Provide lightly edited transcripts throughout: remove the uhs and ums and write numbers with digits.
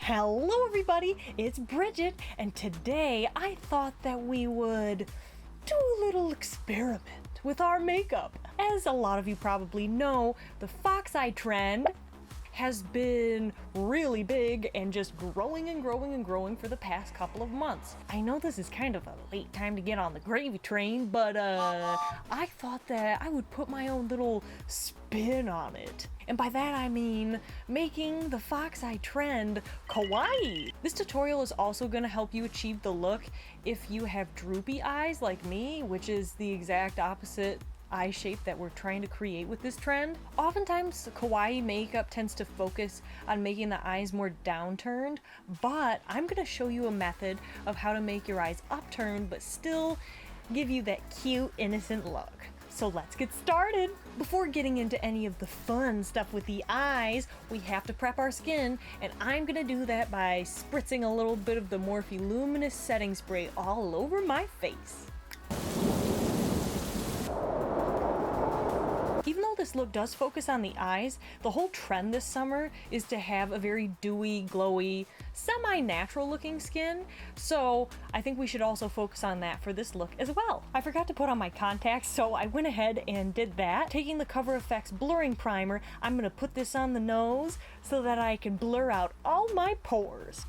Hello everybody, it's Bridget, and today I thought that we would do a little experiment with our makeup. As a lot of you probably know, the fox eye trend has been really big and just growing and growing and growing for the past couple of months. I know this is kind of a late time to get on the gravy train, but I thought that I would put my own little spin on it. And by that I mean making the fox eye trend kawaii. This tutorial is also going to help you achieve the look if you have droopy eyes like me, which is the exact opposite eye shape that we're trying to create with this trend. Oftentimes kawaii makeup tends to focus on making the eyes more downturned, but I'm going to show you a method of how to make your eyes upturned but still give you that cute, innocent look. So let's get started! Before getting into any of the fun stuff with the eyes, we have to prep our skin, and I'm gonna do that by spritzing a little bit of the Morphe Luminous setting spray all over my face. Even though this look does focus on the eyes, the whole trend this summer is to have a very dewy, glowy, semi-natural looking skin, so I think we should also focus on that for this look as well. I forgot to put on my contacts, so I went ahead and did that. Taking the Cover FX blurring primer, I'm gonna put this on the nose so that I can blur out all my pores.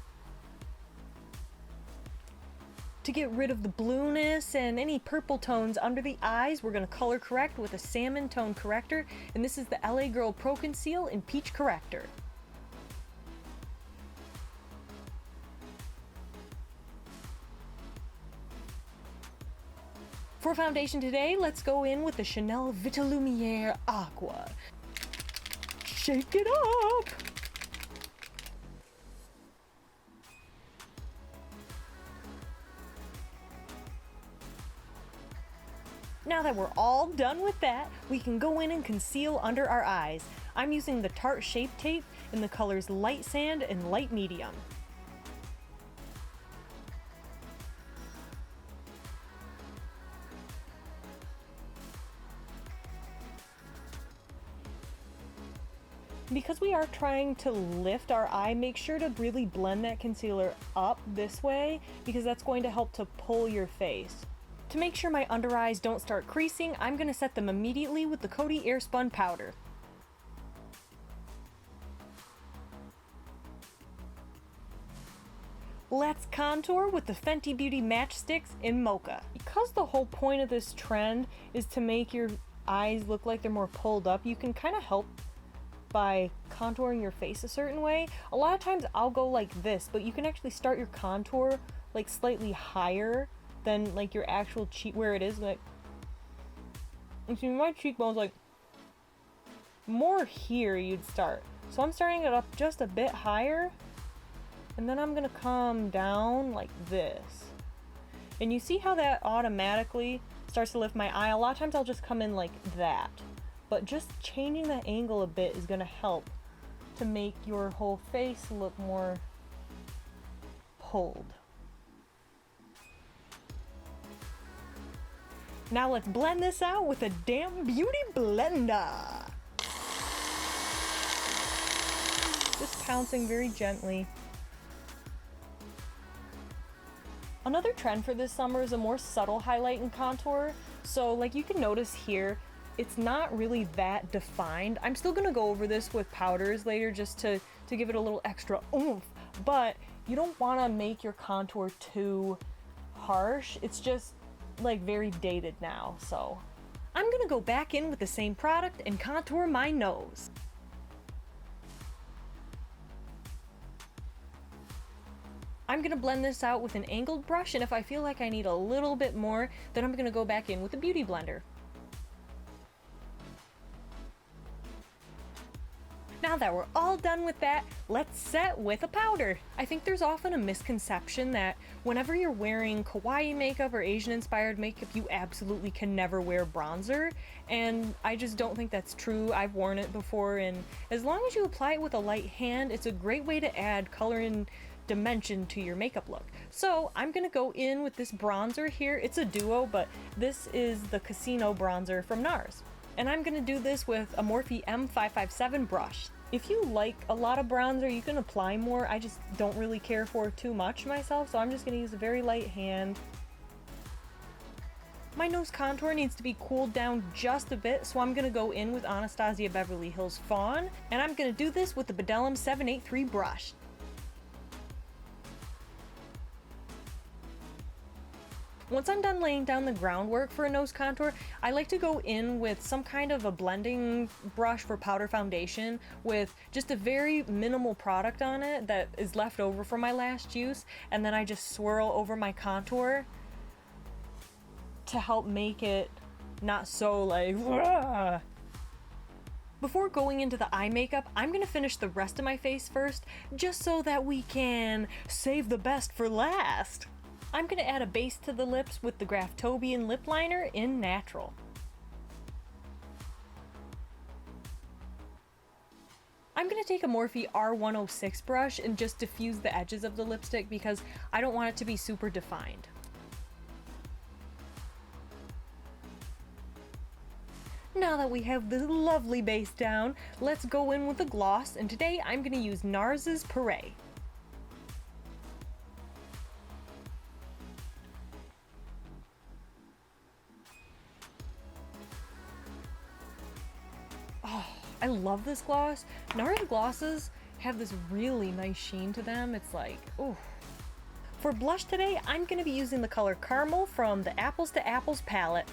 To get rid of the blueness and any purple tones under the eyes, we're going to color correct with a salmon tone corrector, and this is the LA Girl Pro Conceal in Peach Corrector. For foundation today, let's go in with the Chanel Vitalumiere Aqua. Shake it up! Now that we're all done with that, we can go in and conceal under our eyes. I'm using the Tarte Shape Tape in the colors Light Sand and Light Medium. Because we are trying to lift our eye, make sure to really blend that concealer up this way, because that's going to help to pull your face. To make sure my under eyes don't start creasing, I'm going to set them immediately with the Coty Airspun powder. Let's contour with the Fenty Beauty Match Stix in Mocha. Because the whole point of this trend is to make your eyes look like they're more pulled up, you can kind of help by contouring your face a certain way. A lot of times I'll go like this, but you can actually start your contour like slightly higher than like your actual cheek, where it is like, you see my cheekbones like more here you'd start. So I'm starting it up just a bit higher, and then I'm gonna come down like this. And you see how that automatically starts to lift my eye? A lot of times I'll just come in like that. But just changing the angle a bit is gonna help to make your whole face look more pulled. Now let's blend this out with a damn beauty blender. Just pouncing very gently. Another trend for this summer is a more subtle highlight and contour. So like you can notice here, it's not really that defined. I'm still gonna go over this with powders later just to give it a little extra oomph, but you don't wanna make your contour too harsh. It's just like very dated now, so I'm gonna go back in with the same product and contour my nose. I'm gonna blend this out with an angled brush, and if I feel like I need a little bit more, then I'm gonna go back in with the beauty blender. Now that we're all done with that, let's set with a powder. I think there's often a misconception that whenever you're wearing kawaii makeup or Asian inspired makeup, you absolutely can never wear bronzer, and I just don't think that's true. I've worn it before, and as long as you apply it with a light hand, it's a great way to add color and dimension to your makeup look. So I'm gonna go in with this bronzer here. It's a duo, but this is the Casino bronzer from NARS. And I'm gonna do this with a Morphe M557 brush. If you like a lot of bronzer, you can apply more. I just don't really care for too much myself, so I'm just gonna use a very light hand. My nose contour needs to be cooled down just a bit, so I'm gonna go in with Anastasia Beverly Hills Fawn, and I'm gonna do this with the Bedelum 783 brush. Once I'm done laying down the groundwork for a nose contour, I like to go in with some kind of a blending brush for powder foundation with just a very minimal product on it that is left over from my last use, and then I just swirl over my contour to help make it not so like... Ugh. Before going into the eye makeup, I'm gonna finish the rest of my face first, just so that we can save the best for last. I'm gonna add a base to the lips with the Graftobian lip liner in Natural. I'm gonna take a Morphe R106 brush and just diffuse the edges of the lipstick because I don't want it to be super defined. Now that we have the lovely base down, let's go in with the gloss, and today I'm gonna use NARS's Puree. I love this gloss. NARS glosses have this really nice sheen to them. It's like, oh. For blush today, I'm going to be using the color Caramel from the Apples to Apples palette.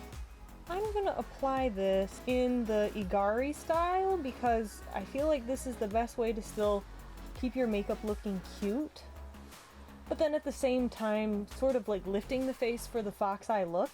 I'm going to apply this in the Igari style because I feel like this is the best way to still keep your makeup looking cute, but then at the same time sort of like lifting the face for the fox eye look.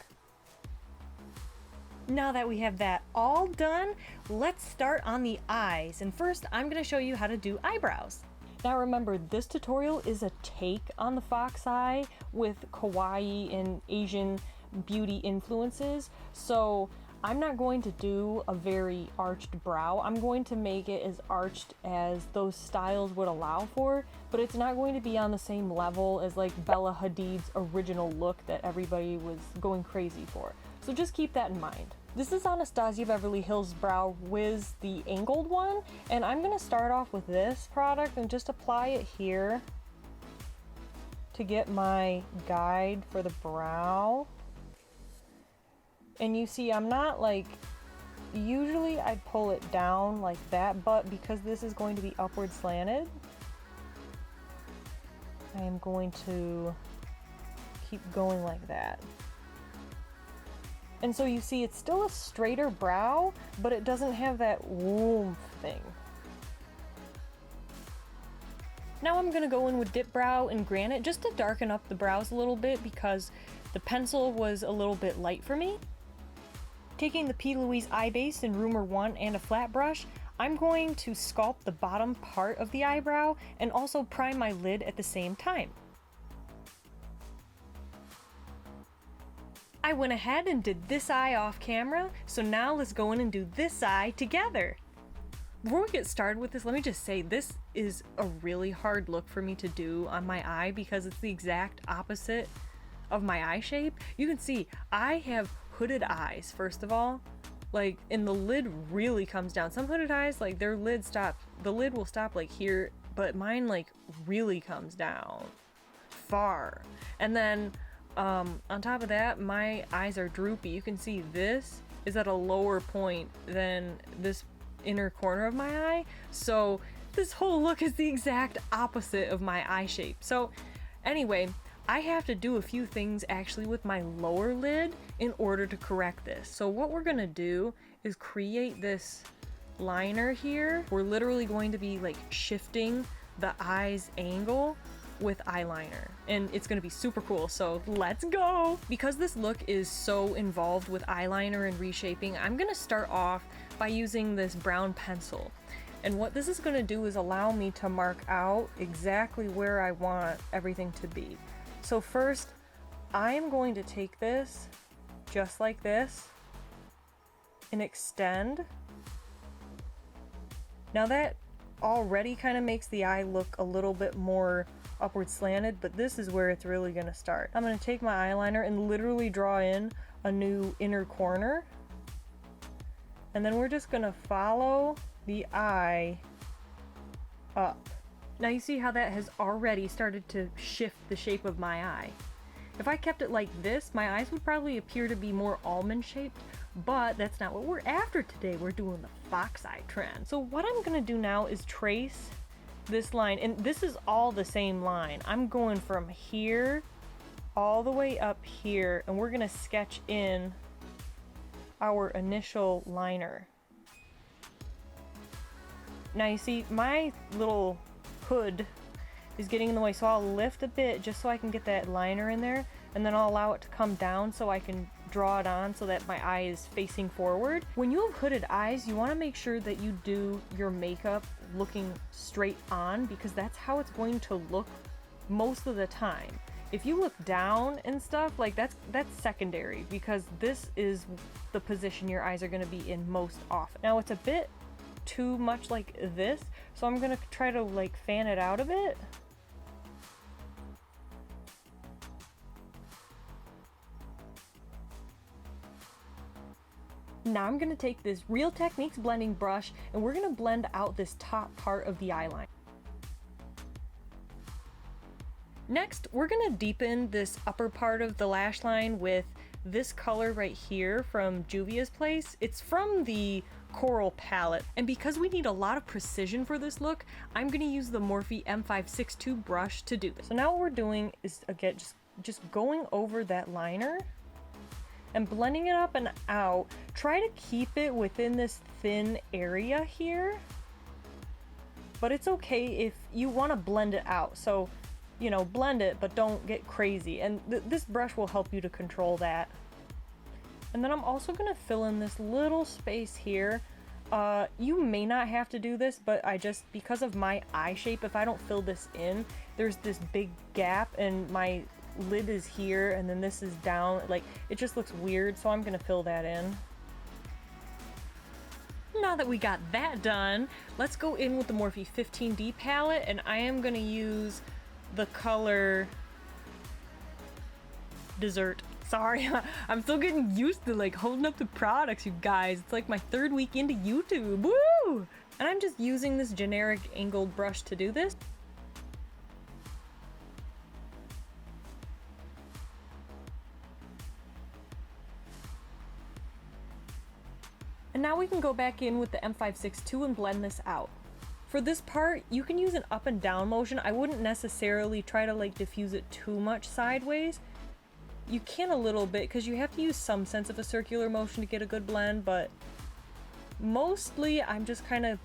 Now that we have that all done, let's start on the eyes. And first, I'm going to show you how to do eyebrows. Now remember, this tutorial is a take on the fox eye with kawaii and Asian beauty influences. So I'm not going to do a very arched brow. I'm going to make it as arched as those styles would allow for, but it's not going to be on the same level as like Bella Hadid's original look that everybody was going crazy for. So just keep that in mind. This is Anastasia Beverly Hills Brow Wiz, the angled one, and I'm going to start off with this product and just apply it here to get my guide for the brow. And you see, I'm not like, usually I pull it down like that, but because this is going to be upward slanted, I am going to keep going like that. And so you see it's still a straighter brow, but it doesn't have that woof thing. Now I'm gonna go in with Dip Brow and Granite just to darken up the brows a little bit because the pencil was a little bit light for me. Taking the P. Louise eye base in Rumor 1 and a flat brush, I'm going to sculpt the bottom part of the eyebrow and also prime my lid at the same time. I went ahead and did this eye off camera, so now let's go in and do this eye together. Before we get started with this, let me just say this is a really hard look for me to do on my eye because it's the exact opposite of my eye shape. You can see I have hooded eyes, first of all, like, and the lid really comes down. Some hooded eyes, like their lid stops, the lid will stop like here, but mine like really comes down far. And then on top of that, my eyes are droopy. You can see this is at a lower point than this inner corner of my eye. So this whole look is the exact opposite of my eye shape. So anyway, I have to do a few things actually with my lower lid in order to correct this. So what we're gonna do is create this liner here. We're literally going to be like shifting the eye's angle with eyeliner, and it's gonna be super cool, so let's go! Because this look is so involved with eyeliner and reshaping, I'm gonna start off by using this brown pencil. And what this is gonna do is allow me to mark out exactly where I want everything to be. So first, I am going to take this, just like this, and extend. Now that already kind of makes the eye look a little bit more upward slanted, but this is where it's really gonna start. I'm gonna take my eyeliner and literally draw in a new inner corner, and then we're just gonna follow the eye up. Now you see how that has already started to shift the shape of my eye. If I kept it like this, my eyes would probably appear to be more almond shaped, but that's not what we're after today. We're doing the fox eye trend. So what I'm gonna do now is trace this line, and this is all the same line. I'm going from here all the way up here, and we're gonna sketch in our initial liner. Now you see my little hood is getting in the way, so I'll lift a bit just so I can get that liner in there, and then I'll allow it to come down so I can draw it on so that my eye is facing forward. When you have hooded eyes, you want to make sure that you do your makeup looking straight on, because that's how it's going to look most of the time. If you look down and stuff, like that's secondary, because this is the position your eyes are going to be in most often. Now it's a bit too much like this, so I'm going to try to like fan it out a bit. Now I'm going to take this Real Techniques blending brush and we're going to blend out this top part of the eyeline. Next, we're going to deepen this upper part of the lash line with this color right here from Juvia's Place. It's from the Coral palette, and because we need a lot of precision for this look, I'm going to use the Morphe M562 brush to do this. So now what we're doing is, again, just going over that liner and blending it up and out. Try to keep it within this thin area here, but it's okay if you want to blend it out. So, you know, blend it, but don't get crazy. And this brush will help you to control that. And then I'm also going to fill in this little space here. You may not have to do this, but because of my eye shape, if I don't fill this in, there's this big gap and my lid is here and then this is down. Like, it just looks weird, so I'm going to fill that in. Now that we got that done, let's go in with the Morphe 15D palette, and I am going to use the color Dessert. Sorry, I'm still getting used to like holding up the products, you guys. It's like my third week into YouTube. Woo! And I'm just using this generic angled brush to do this. And now we can go back in with the M562 and blend this out. For this part, you can use an up and down motion. I wouldn't necessarily try to like diffuse it too much sideways. You can a little bit because you have to use some sense of a circular motion to get a good blend, but mostly I'm just kind of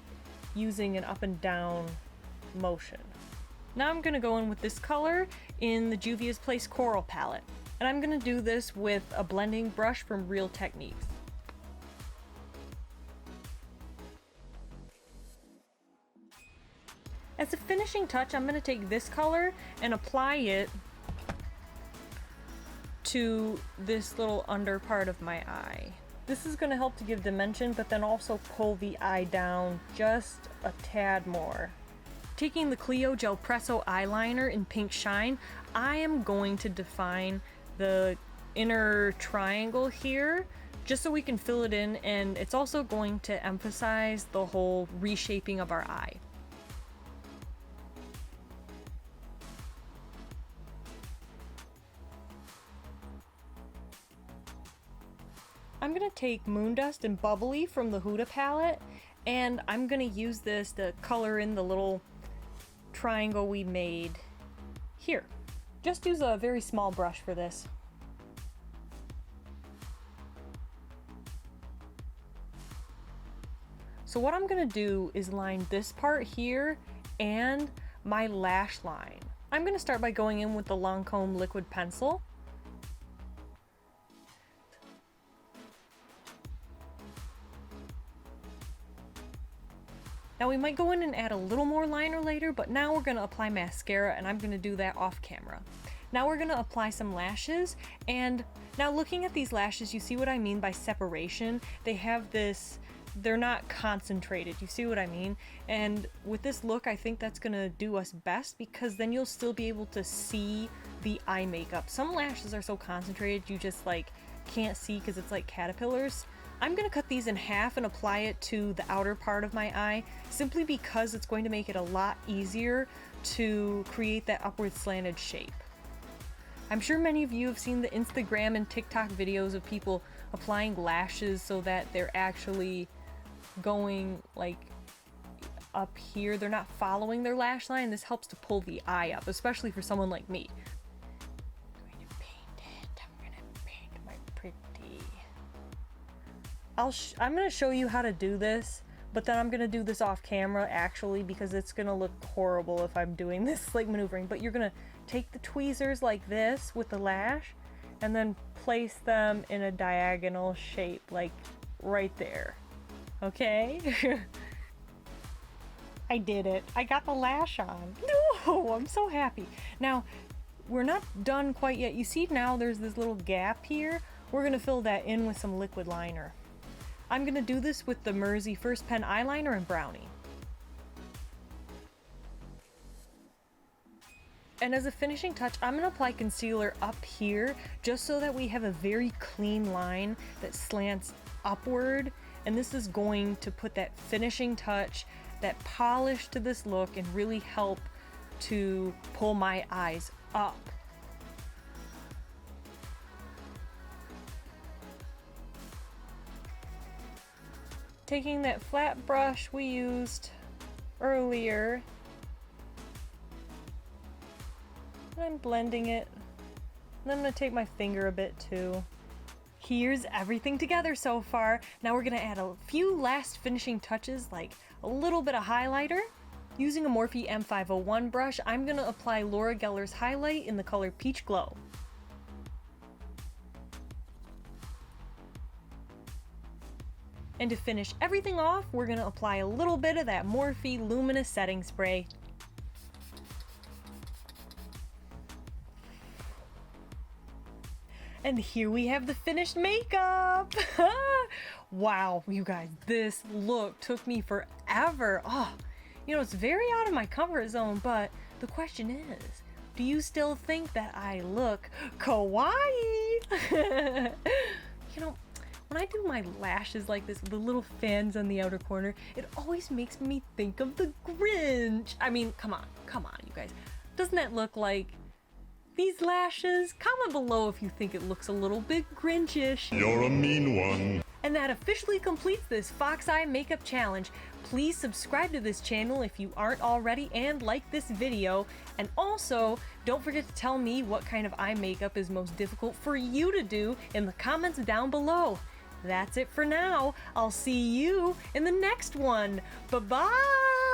using an up and down motion. Now I'm going to go in with this color in the Juvia's Place Coral palette, and I'm going to do this with a blending brush from Real Techniques. As a finishing touch, I'm going to take this color and apply it to this little under part of my eye. This is going to help to give dimension, but then also pull the eye down just a tad more. Taking the Clio Gel Presso eyeliner in Pink Shine, I am going to define the inner triangle here just so we can fill it in, and it's also going to emphasize the whole reshaping of our eye. I'm going to take Moondust and Bubbly from the Huda palette, and I'm going to use this to color in the little triangle we made here. Just use a very small brush for this. So what I'm going to do is line this part here and my lash line. I'm going to start by going in with the Lancome liquid pencil. Now we might go in and add a little more liner later, but now we're going to apply mascara, and I'm going to do that off camera. Now we're going to apply some lashes, and now looking at these lashes, you see what I mean by separation. They have this, they're not concentrated, you see what I mean? And with this look, I think that's going to do us best, because then you'll still be able to see the eye makeup. Some lashes are so concentrated you just like can't see because it's like caterpillars. I'm gonna cut these in half and apply it to the outer part of my eye, simply because it's going to make it a lot easier to create that upward slanted shape. I'm sure many of you have seen the Instagram and TikTok videos of people applying lashes so that they're actually going like up here. They're not following their lash line. This helps to pull the eye up, especially for someone like me. I'm gonna paint it. I'm gonna paint my pretty. I'm gonna show you how to do this, but then I'm gonna do this off camera actually, because it's gonna look horrible if I'm doing this like maneuvering. But you're gonna take the tweezers like this with the lash and then place them in a diagonal shape, like right there. Okay? I did it. I got the lash on. No, I'm so happy. Now, we're not done quite yet. You see now there's this little gap here. We're gonna fill that in with some liquid liner. I'm gonna do this with the Mersey First Pen eyeliner and Brownie. And as a finishing touch, I'm gonna apply concealer up here, just so that we have a very clean line that slants upward. And this is going to put that finishing touch, that polish to this look, and really help to pull my eyes up. Taking that flat brush we used earlier, and I'm blending it. And I'm gonna take my finger a bit too. Here's everything together so far. Now we're gonna add a few last finishing touches, like a little bit of highlighter. Using a Morphe M501 brush, I'm gonna apply Laura Geller's highlight in the color Peach Glow. And to finish everything off, we're gonna apply a little bit of that Morphe Luminous setting spray. And here we have the finished makeup! Wow, you guys, this look took me forever. Oh, you know, it's very out of my comfort zone, but the question is, do you still think that I look kawaii? You know, when I do my lashes like this with the little fans on the outer corner, it always makes me think of the Grinch. I mean, come on, you guys. Doesn't that look like these lashes? Comment below if you think it looks a little bit Grinchish. You're a mean one. And that officially completes this Fox Eye Makeup Challenge. Please subscribe to this channel if you aren't already, and like this video. And also, don't forget to tell me what kind of eye makeup is most difficult for you to do in the comments down below. That's it for now. I'll see you in the next one. Bye-bye!